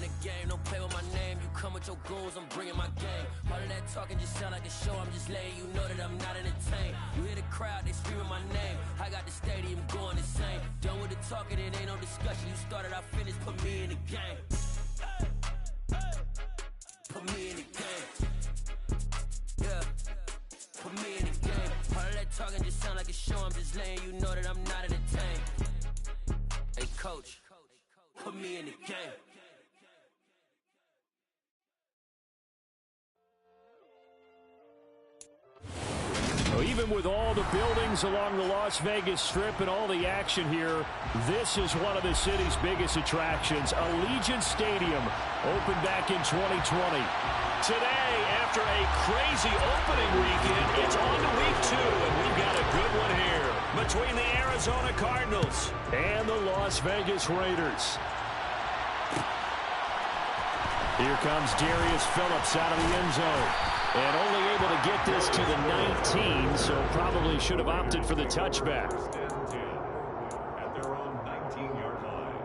in the game, don't play with my name. You come with your goons, I'm bringing my game. All of that talking just sound like a show, I'm just letting you know that I'm not entertained. You hear the crowd, they screaming my name. I got the stadium going insane. Done with the talking, it ain't no discussion. You started, I finished, put me in the game. Put me in the game. Yeah, put me in the game. All of that talking just sound like a show, I'm just letting you know that I'm not entertained. Hey coach, put me in the game. Well, even with all the buildings along the Las Vegas Strip and all the action here, this is one of the city's biggest attractions. Allegiant Stadium opened back in 2020. Today, after a crazy opening weekend, it's on to week 2, and we've got a good one here between the Arizona Cardinals and the Las Vegas Raiders. Here comes Darius Phillips out of the end zone. And only able to get this to the 19, so probably should have opted for the touchback. At their own 19-yard line.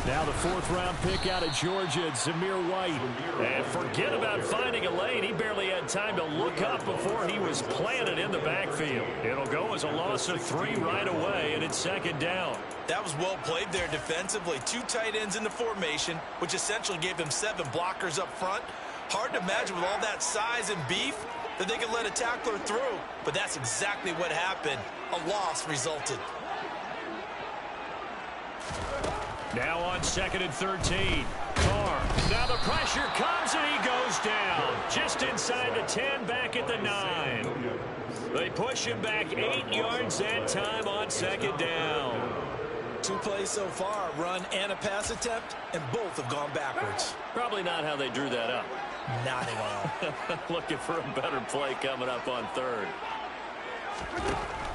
Now the fourth-round pick out of Georgia, Zamir White. And forget about finding a lane. He barely had time to look up before he was planted in the backfield. It'll go as a loss of 3 right away, and it's second down. That was well played there defensively. 2 tight ends in the formation, which essentially gave him 7 blockers up front. Hard to imagine with all that size and beef that they could let a tackler through, but that's exactly what happened. A loss resulted. Now on 2nd and 13. Carr. Now the pressure comes and he goes down. Just inside the 10, back at the 9. They push him back 8 yards that time on 2nd down. 2 plays so far, a run and a pass attempt, and both have gone backwards. Probably not how they drew that up. Not at all. Looking for a better play coming up on 3rd.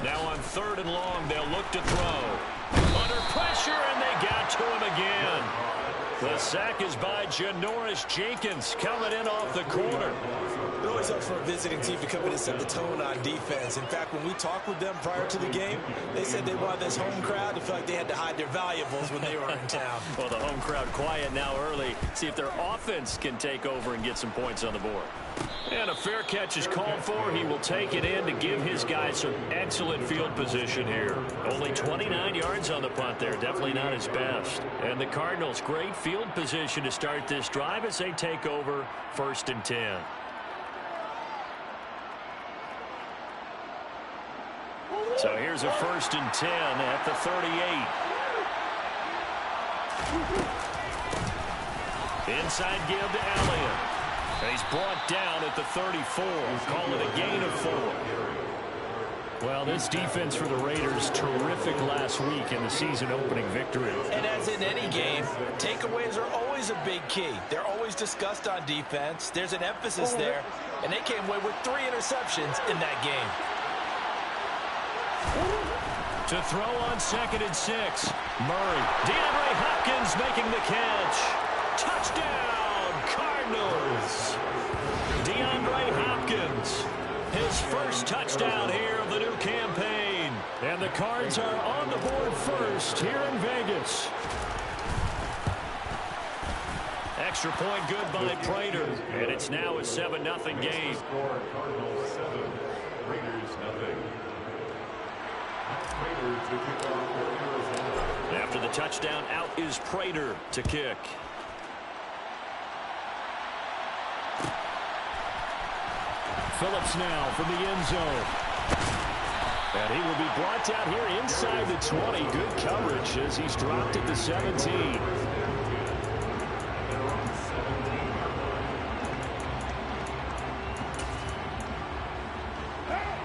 Now on 3rd and long, they'll look to throw. Under pressure, and they got to him again. The sack is by Janoris Jenkins coming in off the corner. It always helps for a visiting team to come in and set the tone on defense. In fact, when we talked with them prior to the game, they said they wanted this home crowd to feel like they had to hide their valuables when they were in town. Well, the home crowd quiet now early. See if their offense can take over and get some points on the board. And a fair catch is called for. He will take it in to give his guys some excellent field position here. Only 29 yards on the punt there. Definitely not his best. And the Cardinals, great field position to start this drive as they take over 1st and 10. So here's a 1st and 10 at the 38. Inside give to Elliott. He's brought down at the 34. Call it a gain of 4. Well, this defense for the Raiders, terrific last week in the season-opening victory. And as in any game, takeaways are always a big key. They're always discussed on defense. There's an emphasis there, and they came away with 3 interceptions in that game. To throw on 2nd and 6. Murray. DeAndre Hopkins making the catch. Touchdown, Cardinals. DeAndre Hopkins. His first touchdown here of the new campaign. And the Cards are on the board first here in Vegas. Extra point good by Prater. And it's now a 7-0 game. Cardinals 7, Raiders 0. After the touchdown, out is Prater to kick. Phillips now from the end zone. And he will be brought down here inside the 20. Good coverage as he's dropped at the 17.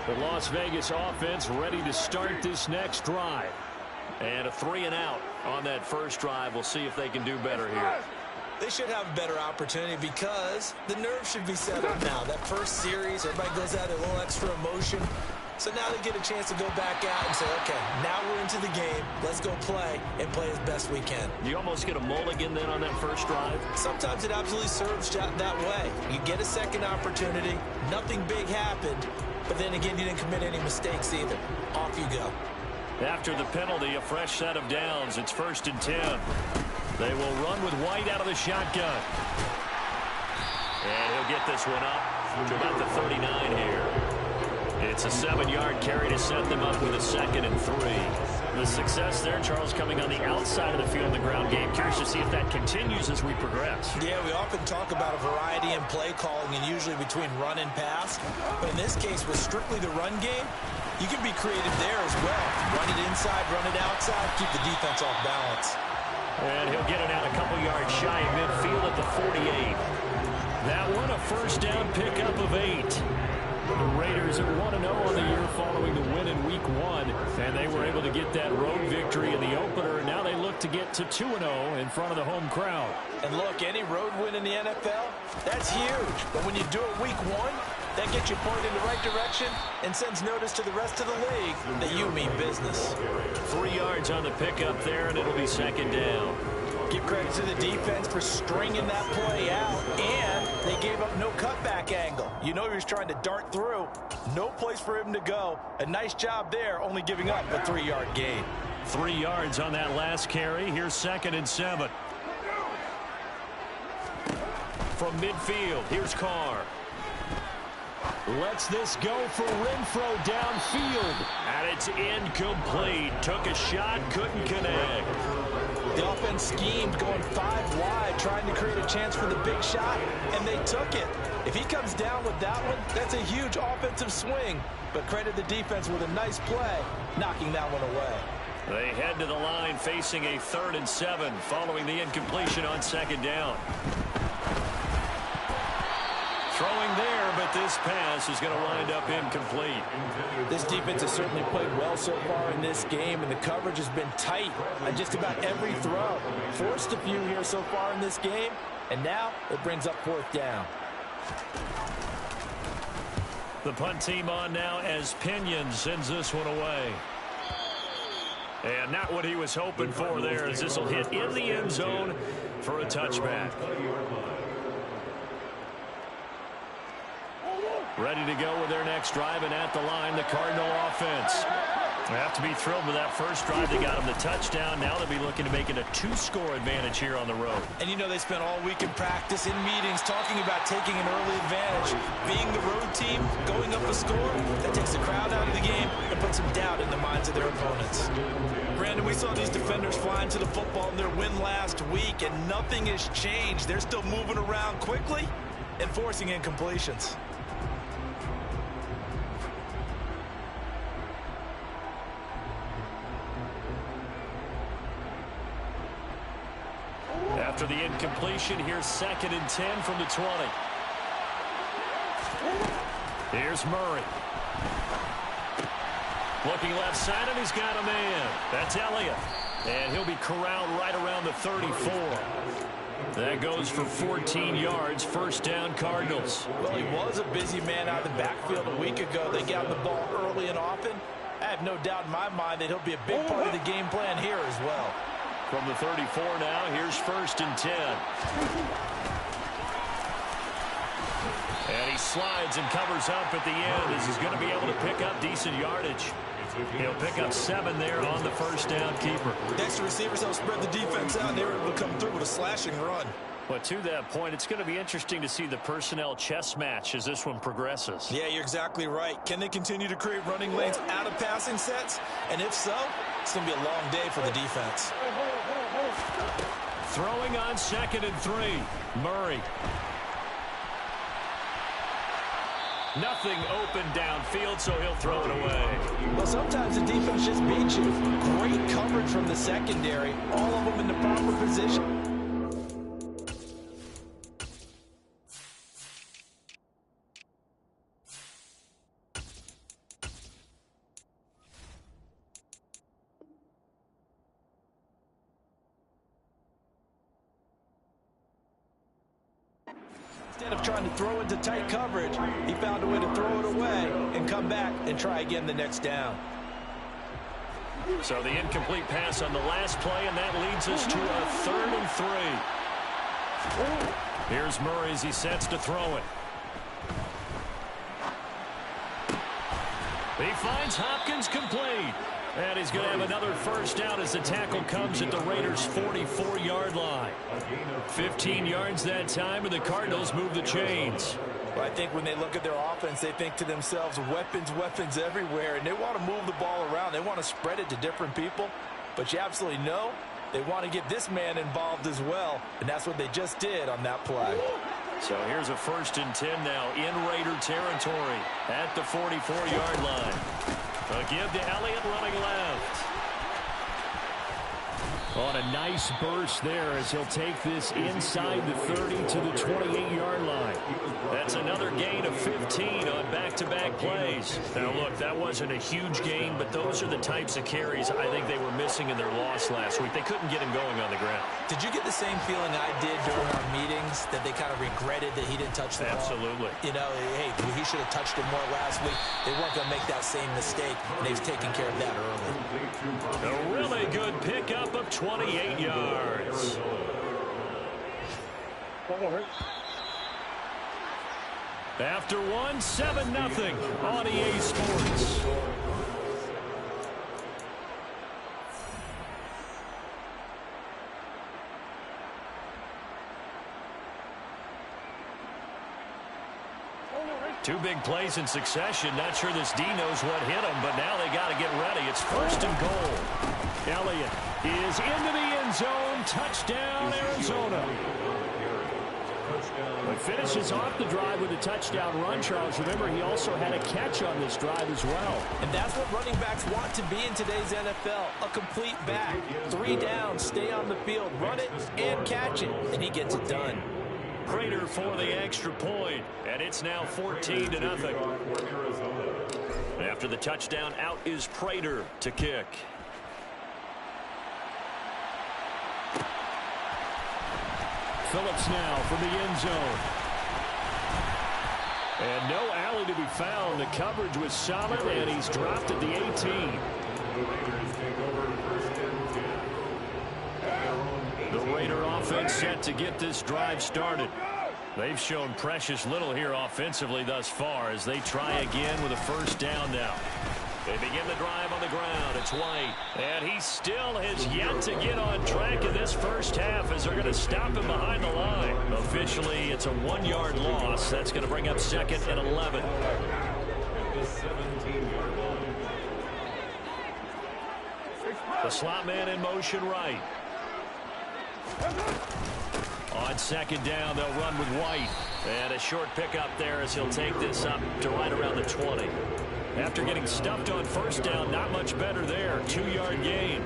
The Las Vegas offense ready to start this next drive. And a 3-and-out on that first drive. We'll see if they can do better here. They should have a better opportunity because the nerves should be settled now. That first series, everybody goes out a little extra emotion. So now they get a chance to go back out and say, okay, now we're into the game. Let's go play and play as best we can. You almost get a mulligan then on that first drive? Sometimes it absolutely serves that way. You get a second opportunity. Nothing big happened. But then again, you didn't commit any mistakes either. Off you go. After the penalty, a fresh set of downs. It's 1st and 10. They will run with White out of the shotgun. And he'll get this one up to about the 39 here. It's a 7-yard carry to set them up with a 2nd and 3. The success there, Charles, coming on the outside of the field in the ground game. Curious to see if that continues as we progress. Yeah, we often talk about a variety in play calling and usually between run and pass. But in this case, with strictly the run game, you can be creative there as well. Run it inside, run it outside, keep the defense off balance. And he'll get it out a couple yards shy of midfield at the 48. That one, a first down pickup of 8. The Raiders are 1-0 on the year following the win in Week 1, and they were able to get that road victory in the opener, and now they look to get to 2-0 in front of the home crowd. And look, any road win in the NFL, that's huge. But when you do it Week 1, that gets you pointed in the right direction and sends notice to the rest of the league that you mean business. 3 yards on the pickup there, and it'll be 2nd down. Give credit to the defense for stringing that play out, and they gave up no cutback angle. You know he was trying to dart through. No place for him to go. A nice job there, only giving up a 3-yard gain. 3 yards on that last carry. Here's 2nd and 7. From midfield, here's Carr. Lets this go for Renfro downfield. And it's incomplete. Took a shot, couldn't connect. The offense schemed going 5 wide, trying to create a chance for the big shot, and they took it. If he comes down with that one, that's a huge offensive swing. But credit the defense with a nice play, knocking that one away. They head to the line facing a 3rd and 7 following the incompletion on 2nd down. Throwing there, but this pass is going to wind up incomplete. This defense has certainly played well so far in this game, and the coverage has been tight on just about every throw. Forced a few here so far in this game, and now it brings up 4th down. The punt team on now as Pinion sends this one away. And not what he was hoping for there, as this will hit in the end zone for a touchback. Ready to go with their next drive, and at the line, the Cardinal offense. They have to be thrilled with that first drive. They got them the touchdown. Now they'll be looking to make it a 2-score advantage here on the road. And you know they spent all week in practice, in meetings, talking about taking an early advantage. Being the road team, going up a score, that takes the crowd out of the game and puts some doubt in the minds of their opponents. Brandon, we saw these defenders flying to the football in their win last week, and nothing has changed. They're still moving around quickly and forcing incompletions. After the incompletion, here's 2nd and 10 from the 20. Here's Murray. Looking left side, and he's got a man. That's Elliott. And he'll be corralled right around the 34. That goes for 14 yards. 1st down, Cardinals. Well, he was a busy man out of the backfield a week ago. They got the ball early and often. I have no doubt in my mind that he'll be a big part of the game plan here as well. From the 34 now, here's 1st and 10. And he slides and covers up at the end as he's going to be able to pick up decent yardage. He'll pick up 7 there on the 1st down keeper. Next, the receivers will spread the defense out, and they were able to come through with a slashing run. But to that point, it's going to be interesting to see the personnel chess match as this one progresses. Yeah, you're exactly right. Can they continue to create running lanes out of passing sets? And if so, it's going to be a long day for the defense. Throwing on 2nd and 3. Murray. Nothing open downfield, so he'll throw it away. Well, sometimes the defense just beats you. Great coverage from the secondary. All of them in the proper position. Instead of trying to throw into tight coverage, he found a way to throw it away and come back and try again the next down. So the incomplete pass on the last play, and that leads us to a 3rd and 3. Here's Murray as he sets to throw it. He finds Hopkins complete. And he's going to have another first down as the tackle comes at the Raiders' 44-yard line. 15 yards that time, and the Cardinals move the chains. Well, I think when they look at their offense, they think to themselves, weapons, weapons everywhere, and they want to move the ball around. They want to spread it to different people, but you absolutely know they want to get this man involved as well, and that's what they just did on that play. So here's a 1st and 10 now in Raider territory at the 44-yard line. A give to Elliott running left. On a nice burst there as he'll take this inside the 30 to the 28-yard line. That's another gain of 15 on back-to-back plays. Now, look, that wasn't a huge gain, but those are the types of carries I think they were missing in their loss last week. They couldn't get him going on the ground. Did you get the same feeling I did during our meetings, that they kind of regretted that he didn't touch the ball? Absolutely. You know, hey, he should have touched it more last week. They weren't going to make that same mistake, and they've taken care of that early. A really good pickup of 28 yards. After one, 7-0 on EA Sports. Two big plays in succession. Not sure this D knows what hit him, but now they got to get ready. It's 1st and goal. Elliott is into the end zone. Touchdown, Arizona. But finishes off the drive with a touchdown run, Charles. Remember, he also had a catch on this drive as well. And that's what running backs want to be in today's NFL. A complete back. 3 downs, stay on the field, run it, and catch it. And he gets it done. Prater for the extra point, and it's now 14-0. After the touchdown, out is Prater to kick. Phillips now from the end zone. And no alley to be found. The coverage was solid, and he's dropped at the 18. The Raider offense set to get this drive started. They've shown precious little here offensively thus far as they try again with a first down now. They begin the drive on the ground. It's White, and he still has yet to get on track in this first half as they're going to stop him behind the line. Officially, it's a 1-yard loss. That's going to bring up 2nd and 11. The slot man in motion right. On 2nd down, they'll run with White. And a short pickup there as he'll take this up to right around the 20. After getting stuffed on first down, not much better there. 2-yard gain.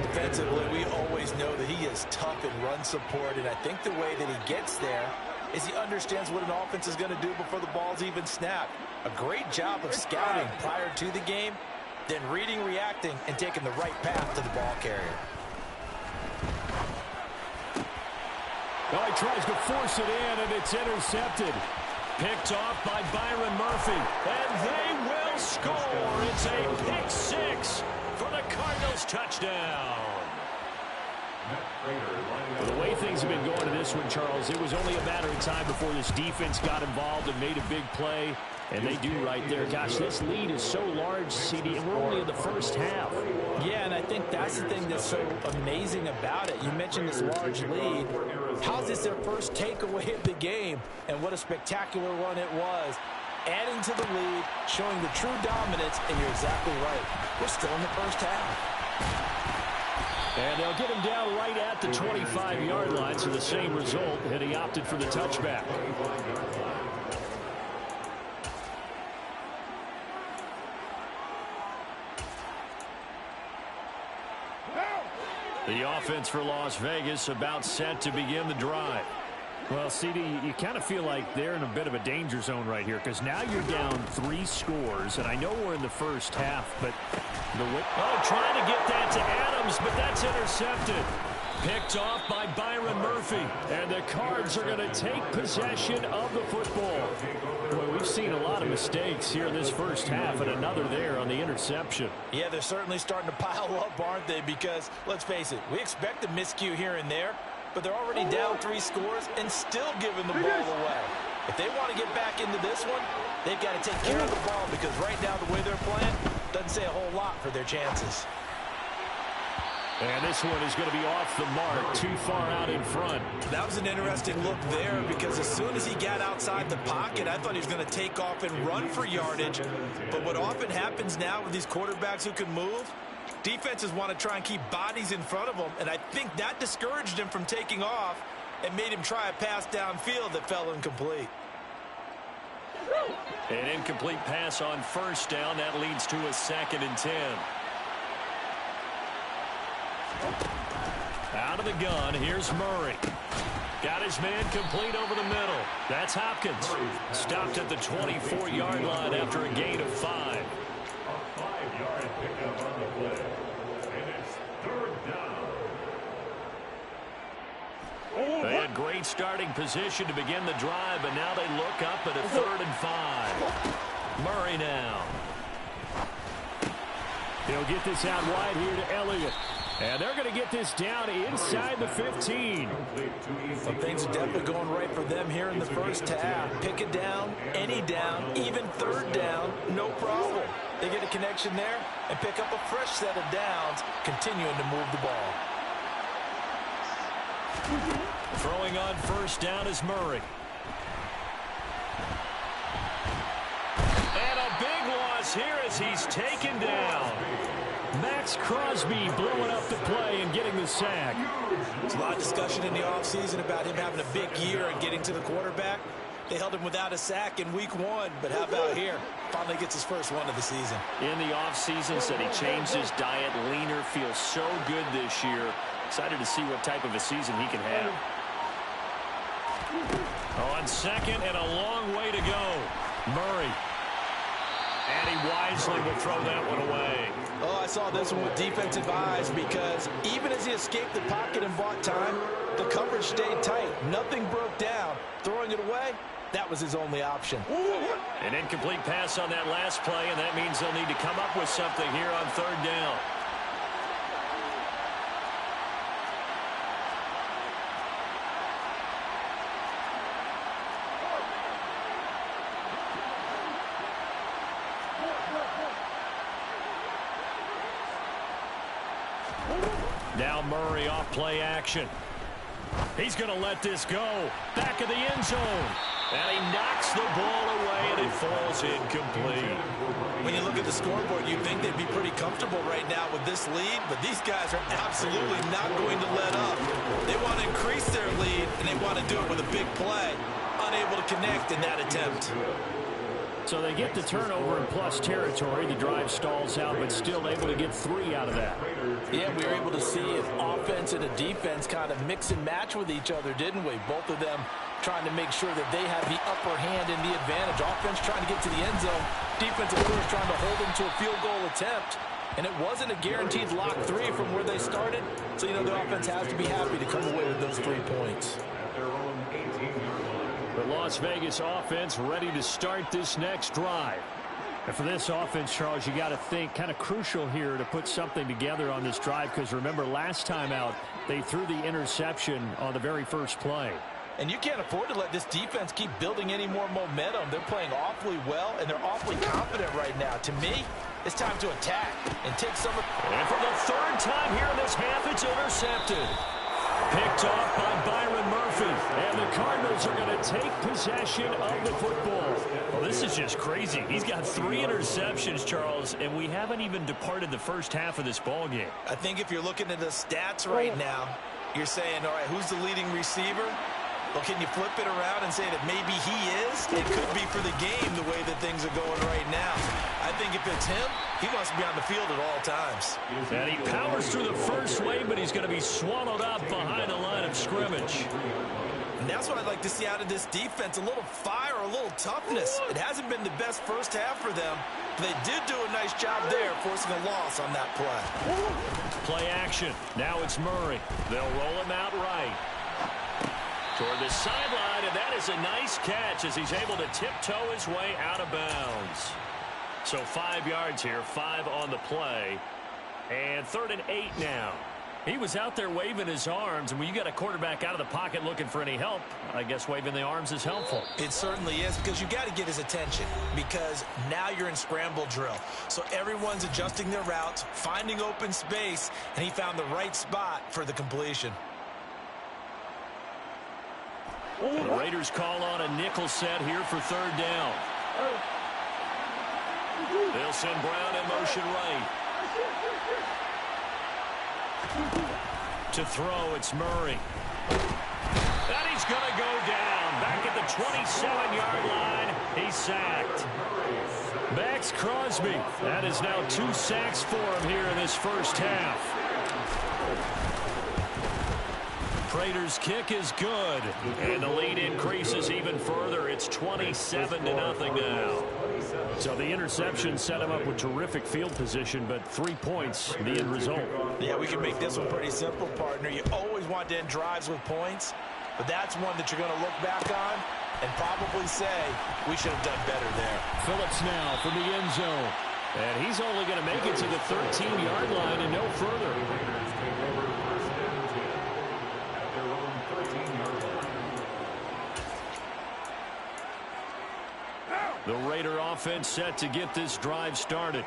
Defensively, we always know that he is tough in run support, and I think the way that he gets there is he understands what an offense is going to do before the ball's even snapped. A great job of scouting prior to the game, then reading, reacting, and taking the right path to the ball carrier. Well, he tries to force it in, and it's intercepted. Picked off by Byron Murphy, and they will score. It's a pick 6 for the Cardinals touchdown. Well, the way things have been going to this one, Charles, it was only a matter of time before this defense got involved and made a big play, and they do right there. Gosh, this lead is so large, CD, and we're only in the first half. Yeah, and I think that's the thing that's so amazing about it. You mentioned this large lead. How's this their first takeaway of the game? And what a spectacular run it was. Adding to the lead, showing the true dominance, and you're exactly right. We're still in the first half. And they'll get him down right at the 25-yard line, so the same result, and he opted for the touchback. The offense for Las Vegas about set to begin the drive. Well, CD, you kind of feel like they're in a bit of a danger zone right here because now you're down 3 scores, and I know we're in the first half, but trying to get that to Adams, but that's intercepted. Picked off by Byron Murphy, and the Cards are going to take possession of the football. Boy, we've seen a lot of mistakes here in this first half, and another there on the interception. Yeah, they're certainly starting to pile up, aren't they? Because, let's face it, we expect a miscue here and there, but they're already down 3 scores and still giving the ball away. If they want to get back into this one, they've got to take care of the ball, because right now the way they're playing doesn't say a whole lot for their chances. And this one is going to be off the mark, too far out in front. That was an interesting look there, because as soon as he got outside the pocket, I thought he was going to take off and run for yardage. But what often happens now with these quarterbacks who can move, defenses want to try and keep bodies in front of them, and I think that discouraged him from taking off and made him try a pass downfield that fell incomplete. An incomplete pass on first down. That leads to a 2nd and 10. Out of the gun, here's Murray. Got his man complete over the middle. That's Hopkins. Stopped at the 24-yard line after a gain of 5. A 5-yard pickup on the play. And it's 3rd down. They had great starting position to begin the drive, but now they look up at a 3rd and 5. Murray now. He'll get this out wide here to Elliott. And they're going to get this down inside the 15. Well, things are definitely going right for them here in the first half. Pick it down, any down, even 3rd down, no problem. They get a connection there and pick up a fresh set of downs, continuing to move the ball. Throwing on first down is Murray. And a big loss here as he's taken down. Max Crosby blowing up the play and getting the sack. There's a lot of discussion in the offseason about him having a big year and getting to the quarterback. They held him without a sack in week 1, but how about here? Finally gets his first one of the season. In the offseason, said he changed his diet, leaner, feels so good this year. Excited to see what type of a season he can have. On 2nd and a long way to go. Murray. And he wisely will throw that one away. Oh, I saw this one with defensive eyes, because even as he escaped the pocket and bought time, the coverage stayed tight. Nothing broke down. Throwing it away, that was his only option. An incomplete pass on that last play, and that means they'll need to come up with something here on 3rd down. Now Murray off play action. He's going to let this go. Back of the end zone. And he knocks the ball away, and it falls incomplete. When you look at the scoreboard, you'd think they'd be pretty comfortable right now with this lead, but these guys are absolutely not going to let up. They want to increase their lead, and they want to do it with a big play. Unable to connect in that attempt. So they get the turnover in plus territory. The drive stalls out, but still able to get 3 out of that. Yeah, we were able to see an offense and a defense kind of mix and match with each other, didn't we? Both of them trying to make sure that they have the upper hand and the advantage. Offense trying to get to the end zone. Defense, of course, trying to hold them to a field goal attempt. And it wasn't a guaranteed lock 3 from where they started. So, you know, the offense has to be happy to come away with those 3 points. At their own 18-yard line. The Las Vegas offense ready to start this next drive. And for this offense, Charles, you got to think kind of crucial here to put something together on this drive, because remember last time out they threw the interception on the very first play. And you can't afford to let this defense keep building any more momentum. They're playing awfully well, and they're awfully confident right now. To me, it's time to attack and take some of... And for the 3rd time here in this half, it's intercepted. Picked off by Byron Murphy. And the Cardinals are going to take possession of the football. Well, this is just crazy. He's got 3 interceptions, Charles, and we haven't even departed the first half of this ball game. I think if you're looking at the stats right now, you're saying, all right, who's the leading receiver? Well, can you flip it around and say that maybe he is? It could be for the game the way that things are going right now. I think if it's him, he must be on the field at all times. And he powers through the first wave, but he's going to be swallowed up behind the line of scrimmage. And that's what I'd like to see out of this defense, a little fire, a little toughness. It hasn't been the best first half for them. But they did do a nice job there, forcing a loss on that play. Play action. Now it's Murray. They'll roll him out right. Toward the sideline, and that is a nice catch as he's able to tiptoe his way out of bounds. So 5 yards here, 5 on the play. And 3rd and 8 now. He was out there waving his arms, and when you got a quarterback out of the pocket looking for any help, I guess waving the arms is helpful. It certainly is, because you got to get his attention, because now you're in scramble drill. So everyone's adjusting their routes, finding open space, and he found the right spot for the completion. The Raiders call on a nickel set here for 3rd down. They'll send Brown in motion right. To throw, it's Murray. And he's going to go down. Back at the 27-yard line, he's sacked. Max Crosby. That is now 2 sacks for him here in this first half. Prater's kick is good. And the lead increases even further. It's 27-0 now. So the interception set him up with terrific field position, but 3 points, the end result. Yeah, we can make this one pretty simple, partner. You always want to end drives with points, but that's one that you're going to look back on and probably say, we should have done better there. Phillips now from the end zone. And he's only going to make it to the 13-yard line and no further. The Raider offense set to get this drive started.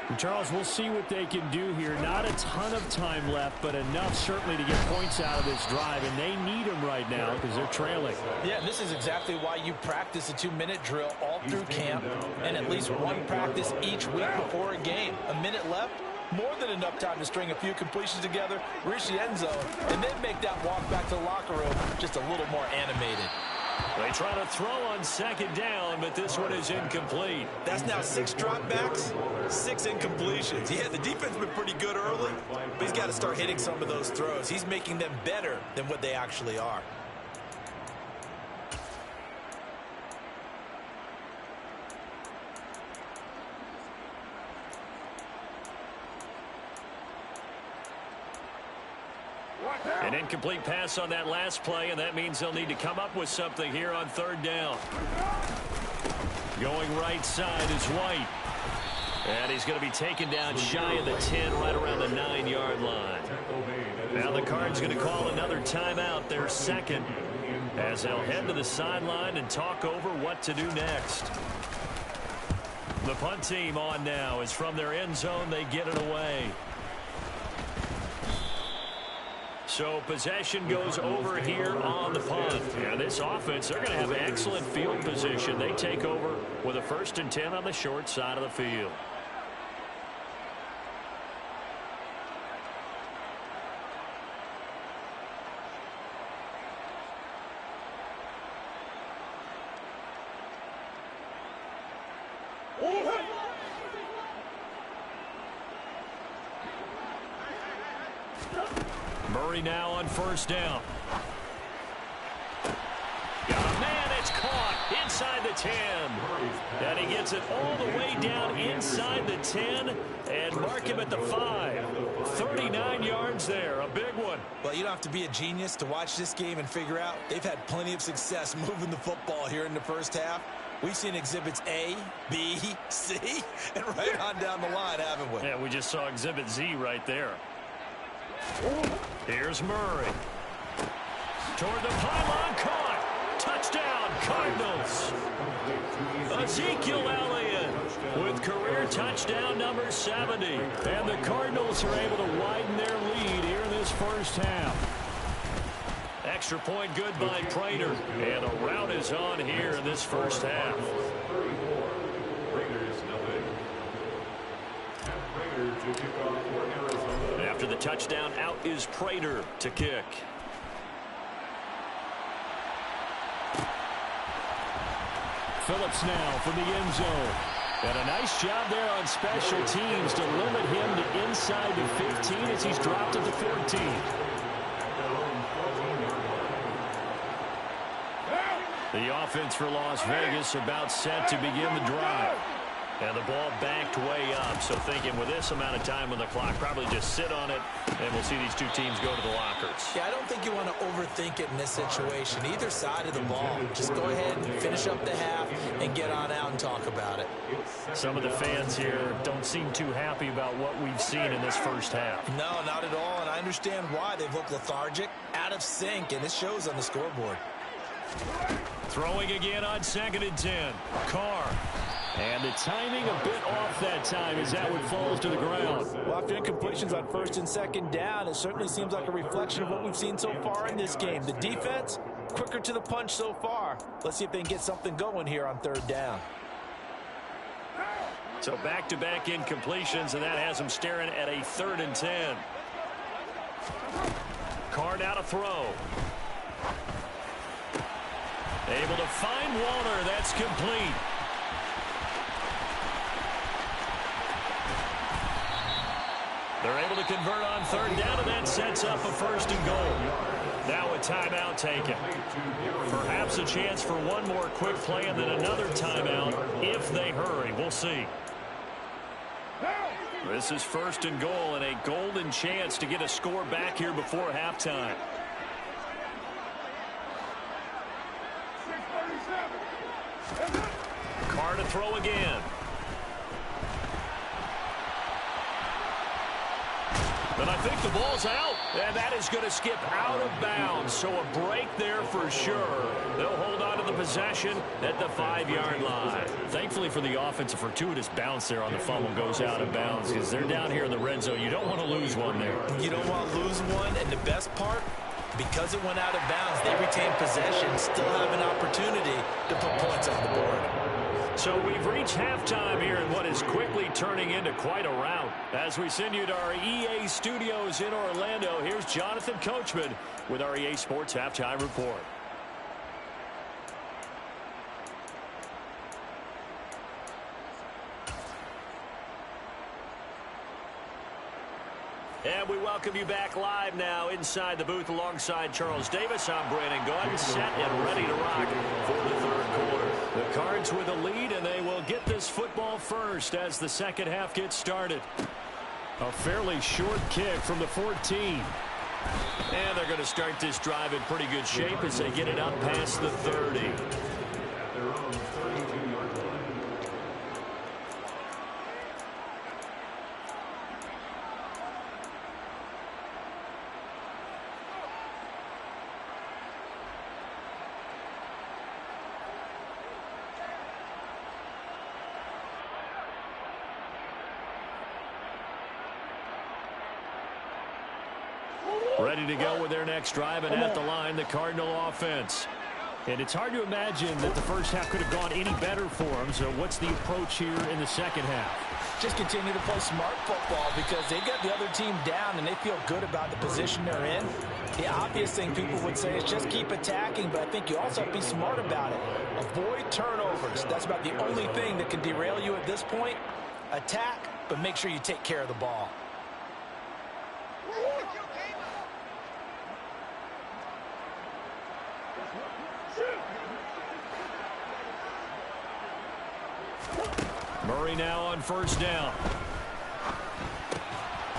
And Charles, we'll see what they can do here. Not a ton of time left, but enough certainly to get points out of this drive, and they need them right now because they're trailing. Yeah, this is exactly why you practice a 2-minute drill all through camp and at least one practice each week before a game. A minute left, more than enough time to string a few completions together, reach the end zone, and then make that walk back to the locker room just a little more animated. They try to throw on 2nd down, but this one is incomplete. That's now 6 dropbacks, 6 incompletions. Yeah, the defense has been pretty good early, but he's got to start hitting some of those throws. He's making them better than what they actually are. An incomplete pass on that last play, and that means they'll need to come up with something here on 3rd down. Going right side is White. And he's going to be taken down shy of the 10, right around the 9-yard line. Now the Cards going to call another timeout, their 2nd, as they'll head to the sideline and talk over what to do next. The punt team on now is from their end zone. They get it away. So possession goes over here on the punt. And this offense, they're going to have excellent field position. They take over with a 1st and 10 on the short side of the field. Murray now on 1st down. Got a man, it's caught inside the 10. And he gets it all the way down inside the 10 and mark him at the 5. 39 yards there, a big one. Well, you don't have to be a genius to watch this game and figure out they've had plenty of success moving the football here in the first half. We've seen exhibits A, B, C, and right on down the line, haven't we? Yeah, we just saw exhibit Z right there. Here's Murray. Toward the pylon, caught. Touchdown, Cardinals. Ezekiel Elliott with career touchdown number 70. And the Cardinals are able to widen their lead here in this first half. Extra point good by Prater. And a rout is on here in this first half. After the touchdown, out is Prater to kick. Phillips now from the end zone. And a nice job there on special teams to limit him to inside the 15 as he's dropped at the 14. The offense for Las Vegas about set to begin the drive. And the ball backed way up, so thinking with this amount of time on the clock, probably just sit on it, and we'll see these two teams go to the lockers. Yeah, I don't think you want to overthink it in this situation. Either side of the ball. Just go ahead and finish up the half and get on out and talk about it. Some of the fans here don't seem too happy about what we've seen in this first half. No, not at all, and I understand why. They've looked lethargic, out of sync, and it shows on the scoreboard. Throwing again on 2nd and 10. Carr. And the timing a bit off that time as that one falls to the ground. Well, after incompletions on 1st and 2nd down, it certainly seems like a reflection of what we've seen so far in this game. The defense, quicker to the punch so far. Let's see if they can get something going here on 3rd down. So back-to-back incompletions, and that has them staring at a 3rd and 10. Carr now to throw. Able to find Waller. That's complete. They're able to convert on 3rd down, and that sets up a 1st and goal. Now a timeout taken. Perhaps a chance for one more quick play and then another timeout if they hurry. We'll see. This is 1st and goal and a golden chance to get a score back here before halftime. Carr to throw again. And I think the ball's out, and that is going to skip out of bounds. So a break there for sure. They'll hold on to the possession at the 5-yard line. Thankfully for the offense, a fortuitous bounce there on the fumble goes out of bounds because they're down here in the red zone. You don't want to lose one there. You don't want to lose one, and the best part, because it went out of bounds, they retain possession, still have an opportunity to put points on the board. So we've reached halftime here in what is quickly turning into quite a rout. As we send you to our EA studios in Orlando, here's Jonathan Coachman with our EA Sports Halftime Report. And we welcome you back live now inside the booth alongside Charles Davis. I'm Brandon Gaudin, set and ready to rock for the 3rd quarter. The Cards with a lead, and they will get this football first as the second half gets started. A fairly short kick from the 14. And they're going to start this drive in pretty good shape as they get it up past the 30. Ready to go with their next drive, and at the line, the Cardinal offense. And it's hard to imagine that the first half could have gone any better for them. So what's the approach here in the second half? Just continue to play smart football because they got the other team down and they feel good about the position they're in. The obvious thing people would say is just keep attacking, but I think you also have to be smart about it. Avoid turnovers. That's about the only thing that can derail you at this point. Attack, but make sure you take care of the ball. Murray now on 1st down.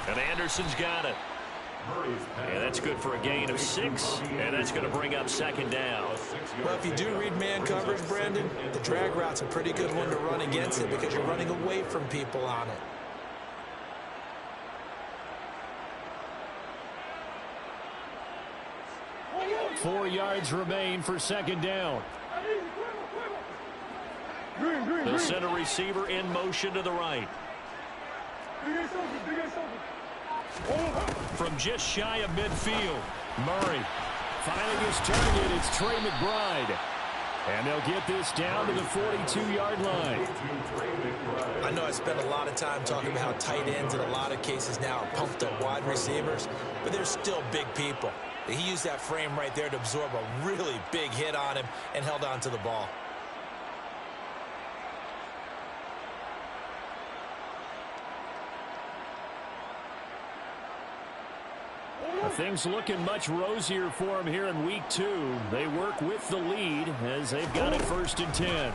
And Anderson's got it. And that's good for a gain of 6, and that's going to bring up 2nd down. Well, if you do read man coverage, Brandon, the drag route's a pretty good one to run against it because you're running away from people on it. Four yards remain for 2nd down. They'll send a receiver in motion to the right. From just shy of midfield, Murray finding his target. It's Trey McBride. And they'll get this down to the 42-yard line. I know I spent a lot of time talking about how tight ends in a lot of cases now are pumped up wide receivers, but they're still big people. He used that frame right there to absorb a really big hit on him and held on to the ball. Things looking much rosier for him here in week 2. They work with the lead as they've got it 1st and 10.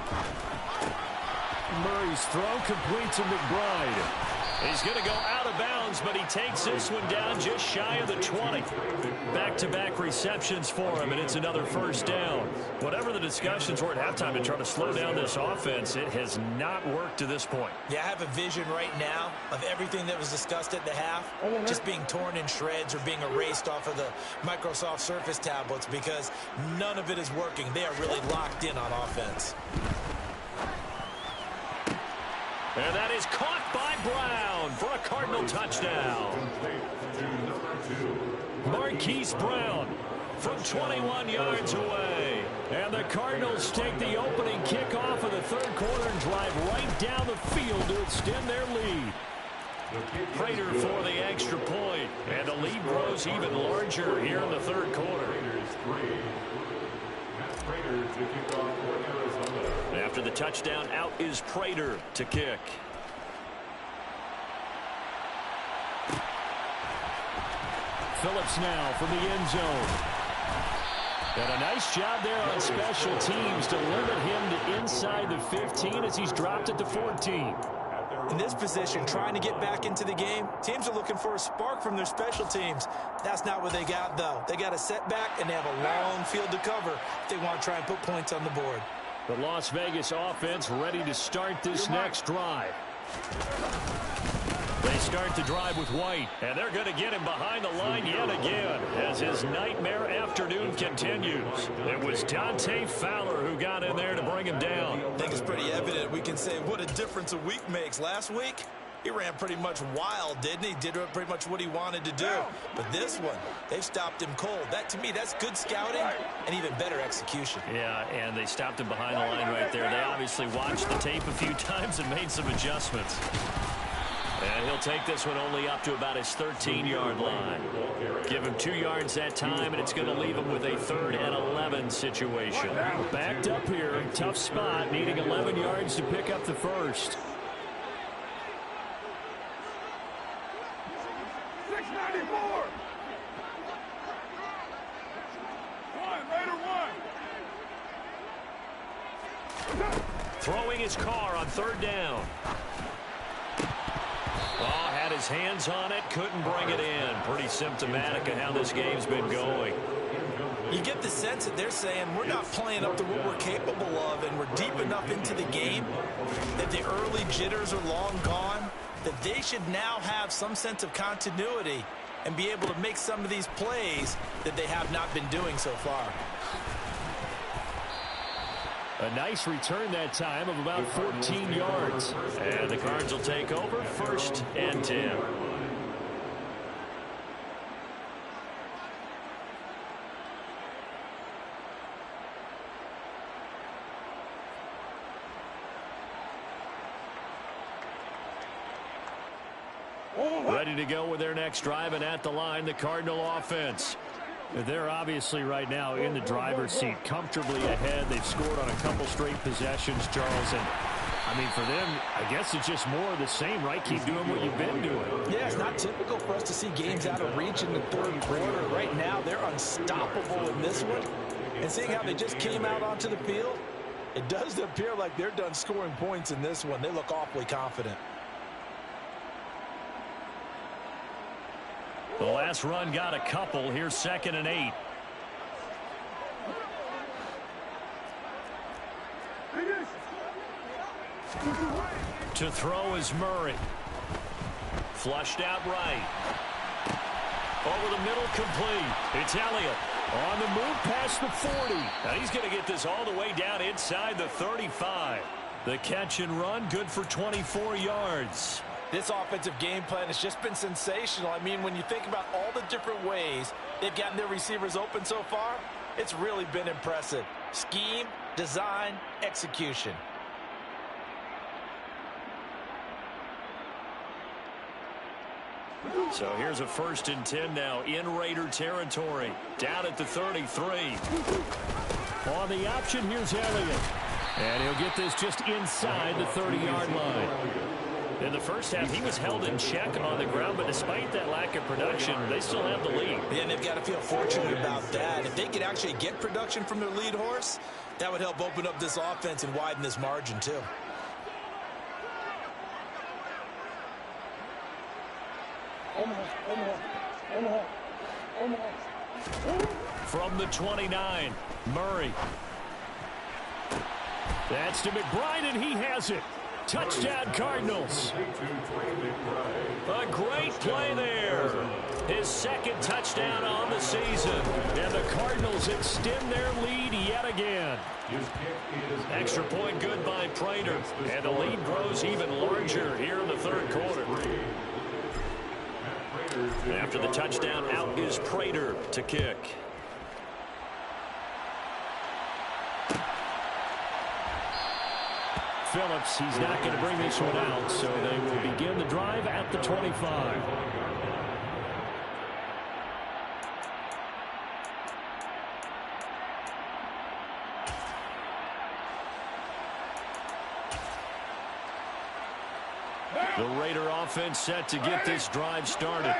Murray's throw complete to McBride. He's going to go out of bounds, but he takes this one down just shy of the 20. Back-to-back receptions for him, and it's another first down. Whatever the discussions were at halftime to try to slow down this offense, it has not worked to this point. Yeah, I have a vision right now of everything that was discussed at the half just being torn in shreds or being erased off of the Microsoft Surface tablets because none of it is working. They are really locked in on offense. And that is caught by Brown for a Cardinal touchdown. Marquise Brown from 21 yards away. And the Cardinals take the opening kickoff of the third quarter and drive right down the field to extend their lead. Prater for the extra point. And the lead grows even larger here in the third quarter. After the touchdown, out is Prater to kick. Phillips now from the end zone. And a nice job there on special teams to limit him to inside the 15 as he's dropped at the 14. In this position, trying to get back into the game, teams are looking for a spark from their special teams. That's not what they got, though. They got a setback, and they have a long field to cover if they want to try and put points on the board. The Las Vegas offense ready to start this next drive. They start the drive with White, and they're going to get him behind the line yet again as his nightmare afternoon continues. It was Dante Fowler who got in there to bring him down. I think it's pretty evident. We can say what a difference a week makes. Last week, he ran pretty much wild, didn't he? Did pretty much what he wanted to do. But this one, they've stopped him cold. That, to me, that's good scouting and even better execution. Yeah, and they stopped him behind the line right there. They obviously watched the tape a few times and made some adjustments. And he'll take this one only up to about his 13-yard line. Give him 2 yards that time, and it's going to leave him with a 3rd and 11 situation. Backed up here, tough spot, needing 11 yards to pick up the first. 694. Throwing his car on 3rd down. Oh, had his hands on it, couldn't bring it in. Pretty symptomatic of how this game's been going. You get the sense that they're saying we're not playing up to what we're capable of, and we're deep enough into the game that the early jitters are long gone, that they should now have some sense of continuity and be able to make some of these plays that they have not been doing so far. A nice return that time of about 14 yards. And the Cards will take over 1st and 10. Ready to go with their next drive, and at the line, the Cardinal offense. They're obviously right now in the driver's seat, comfortably ahead. They've scored on a couple straight possessions, Charles. And, I mean, for them, I guess it's just more of the same, right? Keep doing what you've been doing. Yeah, it's not typical for us to see games out of reach in the 3rd quarter. Right now, they're unstoppable in this one. And seeing how they just came out onto the field, it does appear like they're done scoring points in this one. They look awfully confident. The last run got a couple. Here's 2nd and 8. To throw is Murray. Flushed out right. Over the middle, complete. It's Elliott. On the move past the 40. Now he's going to get this all the way down inside the 35. The catch and run, good for 24 yards. This offensive game plan has just been sensational. I mean, when you think about all the different ways they've gotten their receivers open so far, it's really been impressive. Scheme, design, execution. So here's a 1st and 10 now in Raider territory. Down at the 33. On the option, here's Elliott. And he'll get this just inside the 30-yard line. In the first half, he was held in check on the ground, but despite that lack of production, they still have the lead. Yeah, and they've got to feel fortunate about that. If they could actually get production from their lead horse, that would help open up this offense and widen this margin, too. From the 29, Murray. That's to McBride, and he has it. Touchdown, Cardinals. A great play there. His second touchdown on the season. And the Cardinals extend their lead yet again. Extra point good by Prater. And the lead grows even larger here in the third quarter. After the touchdown, out is Prater to kick. Phillips, he's not going to bring this one out, so they will begin the drive at the 25. The Raider offense set to get this drive started.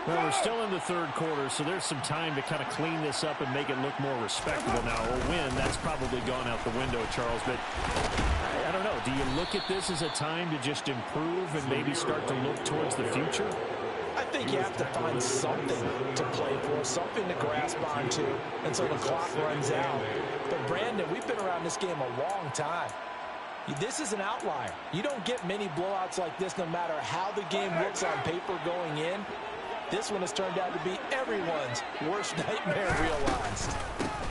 Well, we're still in the third quarter, so there's some time to kind of clean this up and make it look more respectable now. A win, that's probably gone out the window, Charles, but I don't know. Do you look at this as a time to just improve and maybe start to look towards the future? I think you have to find something to play for, something to grasp onto until the clock runs out. But, Brandon, we've been around this game a long time. This is an outlier. You don't get many blowouts like this no matter how the game looks on paper going in. This one has turned out to be everyone's worst nightmare realized.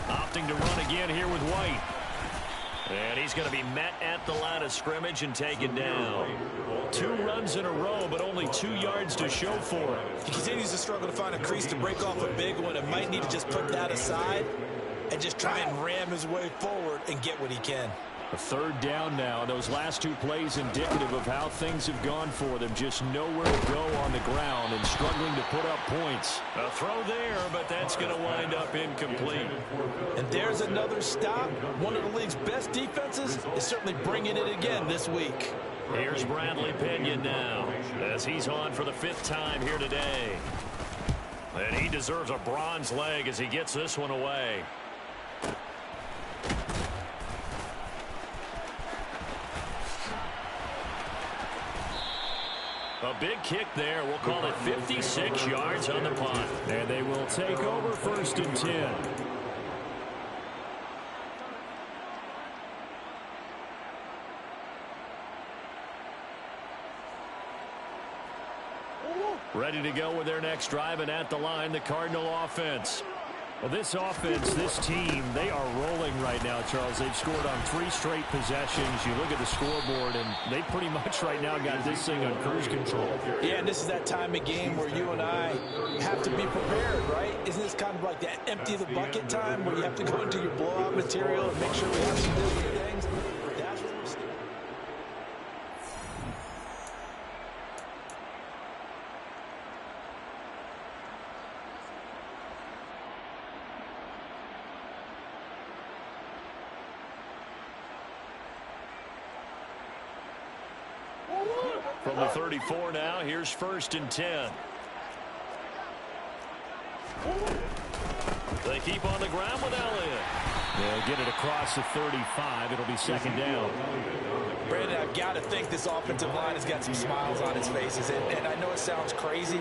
Opting to run again here with White. And he's going to be met at the line of scrimmage and taken down. 2 runs in a row, but only 2 yards to show for him. He continues to struggle to find a crease to break off a big one and might need to just put that aside and just try and ram his way forward and get what he can. A third down now. Those last 2 plays indicative of how things have gone for them. Just nowhere to go on the ground and struggling to put up points. A throw there, but that's going to wind up incomplete. And there's another stop. One of the league's best defenses is certainly bringing it again this week. Here's Bradley Pinion now as he's on for the 5th time here today. And he deserves a bronze leg as he gets this one away. A big kick there. We'll call it 56 yards on the punt. And they will take over 1st and 10. Ready to go with their next drive, and at the line, the Cardinal offense. Well, this offense, this team, they are rolling right now, Charles. They've scored on 3 straight possessions. You look at the scoreboard, and they pretty much right now got this thing on cruise control. Yeah, and this is that time of game where you and I have to be prepared, right? Isn't this kind of like that empty the bucket time where you have to go into your blowout material and make sure we have some different things? That's what we're seeing. From the 34 now, here's 1st and 10. They keep on the ground with Elliott. They'll get it across the 35. It'll be 2nd down. Brandon, I've got to think this offensive line has got some smiles on its faces. And I know it sounds crazy,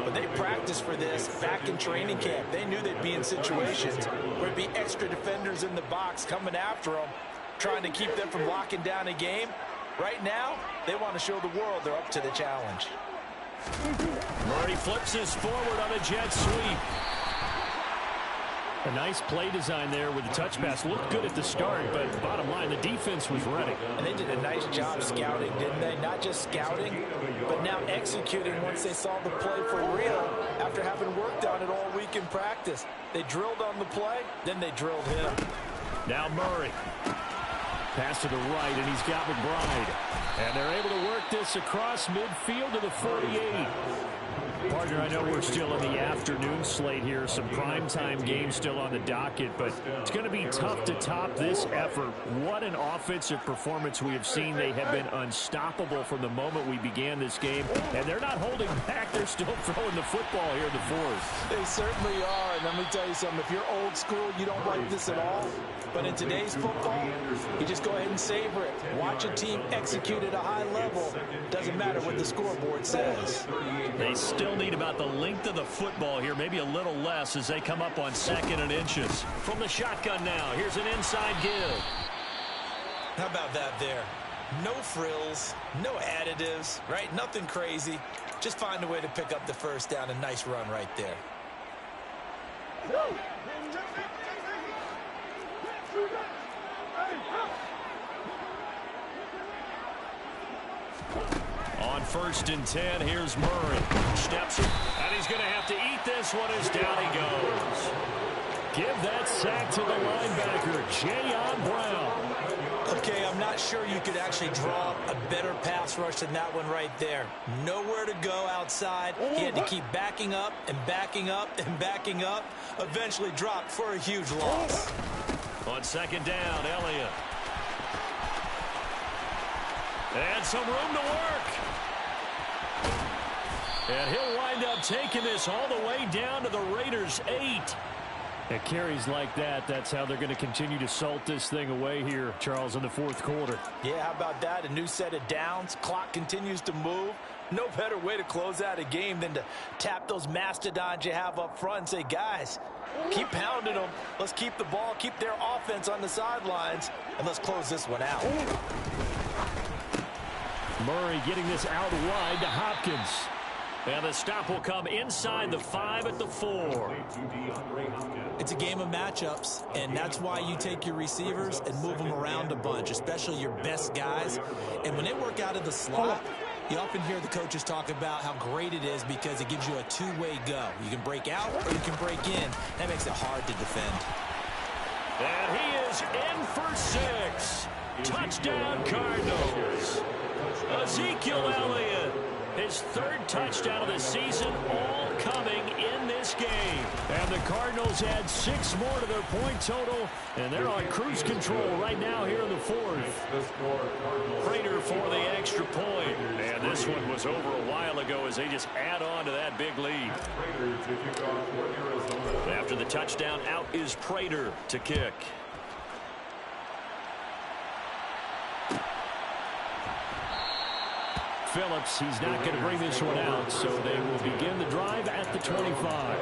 but they practiced for this back in training camp. They knew they'd be in situations where there'd be extra defenders in the box coming after them, trying to keep them from locking down a game. Right now, they want to show the world they're up to the challenge. Murray flips his forward on a jet sweep. A nice play design there with the touch pass. Looked good at the start, but bottom line, the defense was ready. And they did a nice job scouting, didn't they? Not just scouting, but now executing once they saw the play for real after having worked on it all week in practice. They drilled on the play, then they drilled him. Now Murray. Pass to the right, and he's got McBride. And they're able to work this across midfield to the 48. Partner, I know we're still in the afternoon slate here. Some primetime games still on the docket, but it's going to be tough to top this effort. What an offensive performance we have seen. They have been unstoppable from the moment we began this game, and they're not holding back. They're still throwing the football here in the 4th. They certainly are, and let me tell you something. If you're old school, you don't like this at all. But in today's football, you just go ahead and savor it. Watch a team execute at a high level. Doesn't matter what the scoreboard says. They still need about the length of the football here, maybe a little less as they come up on 2nd and inches. From the shotgun now, here's an inside give. How about that there? No frills, no additives, right? Nothing crazy. Just find a way to pick up the first down. A nice run right there. On 1st and 10, here's Murray. Steps it, and he's going to have to eat this one as down he goes. Give that sack to the linebacker, Jayon Brown. Okay, I'm not sure you could actually draw a better pass rush than that one right there. Nowhere to go outside. He had to keep backing up and backing up and backing up. Eventually dropped for a huge loss. On 2nd down, Elliott. And some room to work. And he'll wind up taking this all the way down to the Raiders' 8. At carries like that, that's how they're going to continue to salt this thing away here, Charles, in the 4th quarter. Yeah, how about that? A new set of downs. Clock continues to move. No better way to close out a game than to tap those mastodons you have up front and say, guys, keep pounding them. Let's keep the ball, keep their offense on the sidelines, and let's close this one out. Murray getting this out wide to Hopkins. And the stop will come inside the 5 at the 4. It's a game of matchups, and that's why you take your receivers and move them around a bunch, especially your best guys. And when they work out of the slot, you often hear the coaches talk about how great it is because it gives you a two-way go. You can break out or you can break in. That makes it hard to defend. And he is in for 6. Touchdown, Cardinals. Ezekiel Elliott. His 3rd touchdown of the season, all coming in this game. And the Cardinals add 6 more to their point total, and they're on cruise control right now here in the 4th. Prater for the extra point. And this one was over a while ago as they just add on to that big lead. After the touchdown, out is Prater to kick. Phillips, he's not going to bring this one out, so they will begin the drive at the 25.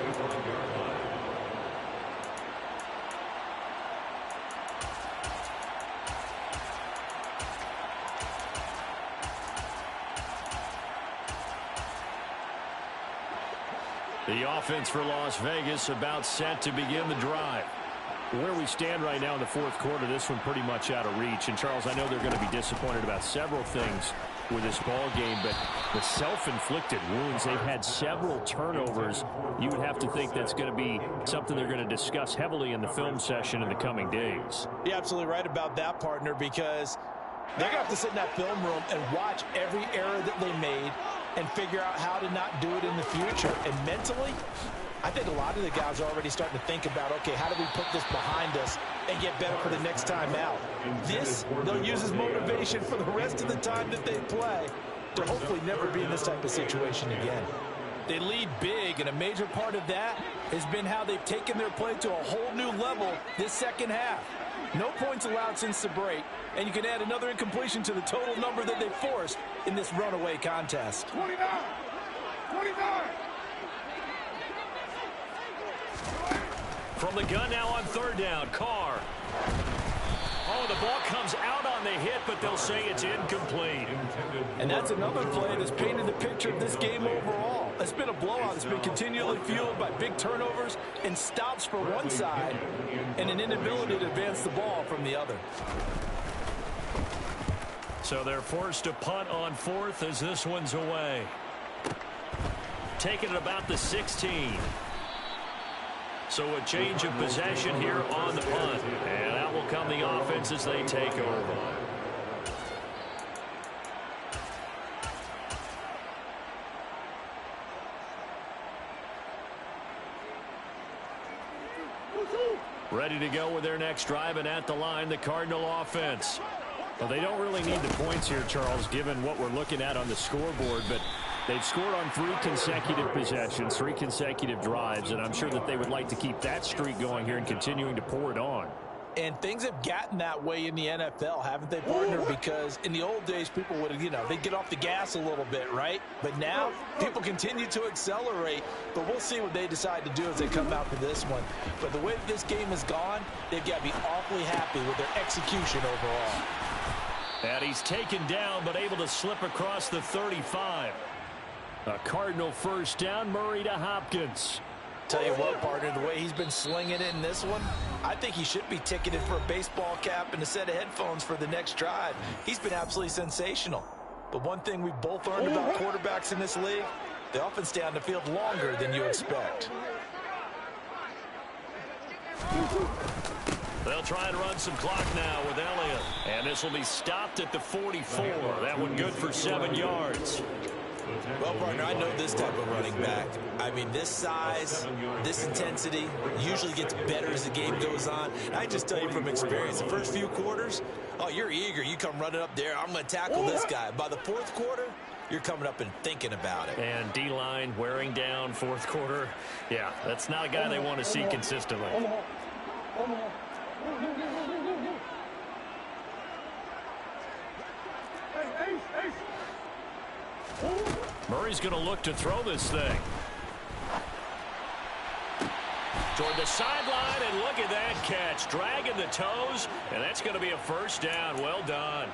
The offense for Las Vegas about set to begin the drive. Where we stand right now in the 4th quarter, this one pretty much out of reach. And, Charles, I know they're going to be disappointed about several things with this ball game, but the self-inflicted wounds, they've had several turnovers. You would have to think that's going to be something they're going to discuss heavily in the film session in the coming days. You're absolutely right about that, partner, because they're going to have to sit in that film room and watch every error that they made and figure out how to not do it in the future. And mentally, I think a lot of the guys are already starting to think about, okay, how do we put this behind us and get better for the next time out? This, they'll use as motivation for the rest of the time that they play to hopefully never be in this type of situation again. They lead big, and a major part of that has been how they've taken their play to a whole new level this second half. No points allowed since the break, and you can add another incompletion to the total number that they forced in this runaway contest. 29! From the gun now on 3rd down, Carr. Oh, the ball comes out on the hit, but they'll say it's incomplete. And that's another play that's painted the picture of this game overall. It's been a blowout. It's been continually fueled by big turnovers and stops for one side and an inability to advance the ball from the other. So they're forced to punt on 4th as this one's away. Taking it about the 16. So a change of possession here on the punt. And out will come the offense as they take over. Ready to go with their next drive, and at the line, the Cardinal offense. Well, they don't really need the points here, Charles, given what we're looking at on the scoreboard, but They've scored on 3 consecutive possessions, 3 consecutive drives, and I'm sure that they would like to keep that streak going here and continuing to pour it on. And things have gotten that way in the NFL, haven't they, partner? Because in the old days, people would, they'd get off the gas a little bit, right? But now, people continue to accelerate. But we'll see what they decide to do as they come out for this one. But the way that this game has gone, they've got to be awfully happy with their execution overall. And he's taken down, but able to slip across the 35. A Cardinal first down, Murray to Hopkins. Tell you what, partner, the way he's been slinging it in this one, I think he should be ticketed for a baseball cap and a set of headphones for the next drive. He's been absolutely sensational. But one thing we've both learned about quarterbacks in this league, they often stay on the field longer than you expect. They'll try and run some clock now with Elliott. And this will be stopped at the 44. That one good for 7 yards. Well, partner, I know this type of running back. I mean, this size, this intensity usually gets better as the game goes on. I just tell you from experience, the first few quarters, oh, you're eager. You come running up there. I'm going to tackle this guy. By the fourth quarter, you're coming up and thinking about it. And D-line wearing down fourth quarter. Yeah, that's not a guy they want to see consistently. Murray's going to look to throw this thing. Toward the sideline, and look at that catch. Dragging the toes, and that's going to be a first down. Well done.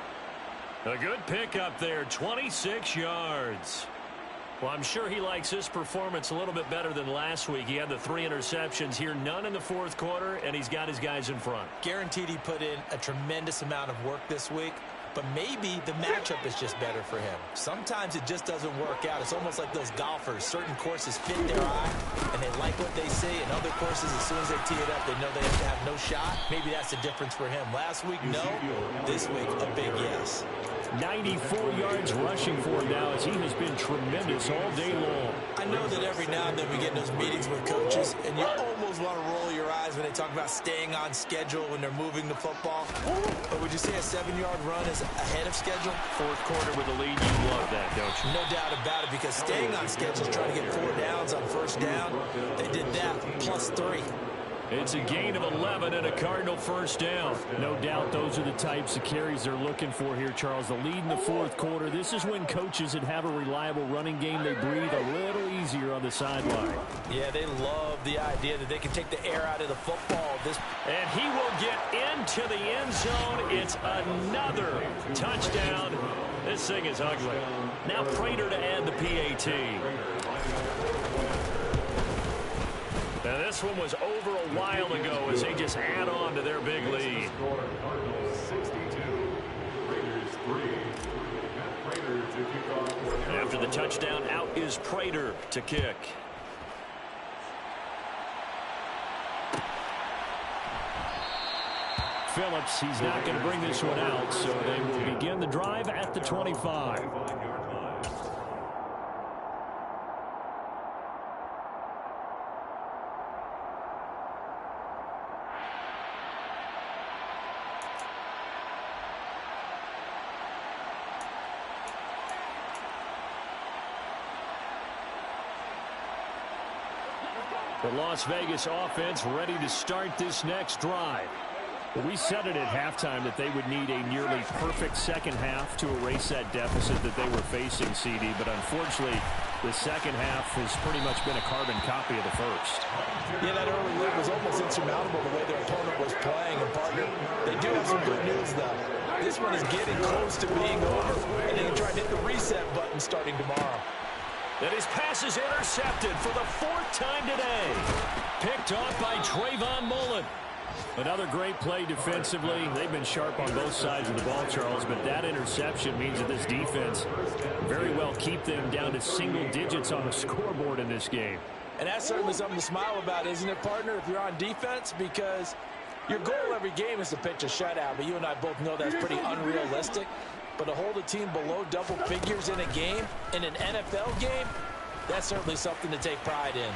A good pickup there, 26 yards. Well, I'm sure he likes this performance a little bit better than last week. He had the 3 interceptions here, none in the fourth quarter, and he's got his guys in front. Guaranteed he put in a tremendous amount of work this week. But maybe the matchup is just better for him. Sometimes it just doesn't work out. It's almost like those golfers. Certain courses fit their eye, and they like what they see. And other courses, as soon as they tee it up, they know they have to have no shot. Maybe that's the difference for him. Last week, no. This week, a big yes. 94 yards rushing for him now as he has been tremendous all day long. I know that every now and then we get in those meetings with coaches, and you almost want to roll your eyes when they talk about staying on schedule when they're moving the football. But would you say a 7-yard run is ahead of schedule? Fourth quarter with a lead, you love that, don't you? No doubt about it, because staying on schedule is trying to get 4 downs on first down. They did that plus 3. It's a gain of 11 and a Cardinal first down. No doubt those are the types of carries they're looking for here, Charles. The lead in the fourth quarter. This is when coaches that have a reliable running game, they breathe a little easier on the sideline. Yeah, they love the idea that they can take the air out of the football. And he will get into the end zone. It's another touchdown. This thing is ugly. Now Prater to add the PAT. Now this one was over a while ago as they just add on to their big lead. After the touchdown, out is Prater to kick. Phillips, he's not going to bring this one out, so they will begin the drive at the 25. The Las Vegas offense ready to start this next drive. We said it at halftime that they would need a nearly perfect second half to erase that deficit that they were facing, CD. But unfortunately, the second half has pretty much been a carbon copy of the first. Yeah, that early lead was almost insurmountable the way their opponent was playing. And, partner, they do have some good news, though. This one is getting close to being over, and they can try to hit the reset button starting tomorrow. And his pass is intercepted for the 4th time today. Picked off by Trayvon Mullen. Another great play defensively. They've been sharp on both sides of the ball, Charles, but that interception means that this defense very well keep them down to single digits on the scoreboard in this game. And that's certainly something to smile about, isn't it, partner, if you're on defense? Because your goal every game is to pitch a shutout, but you and I both know that's pretty unrealistic. But to hold a team below double figures in a game, in an NFL game, that's certainly something to take pride in.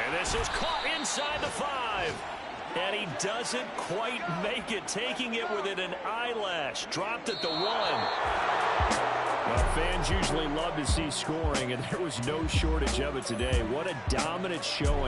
And this is caught inside the 5. And he doesn't quite make it, taking it within an eyelash. Dropped at the 1. Well, Fans usually love to see scoring, and there was no shortage of it today. What a dominant showing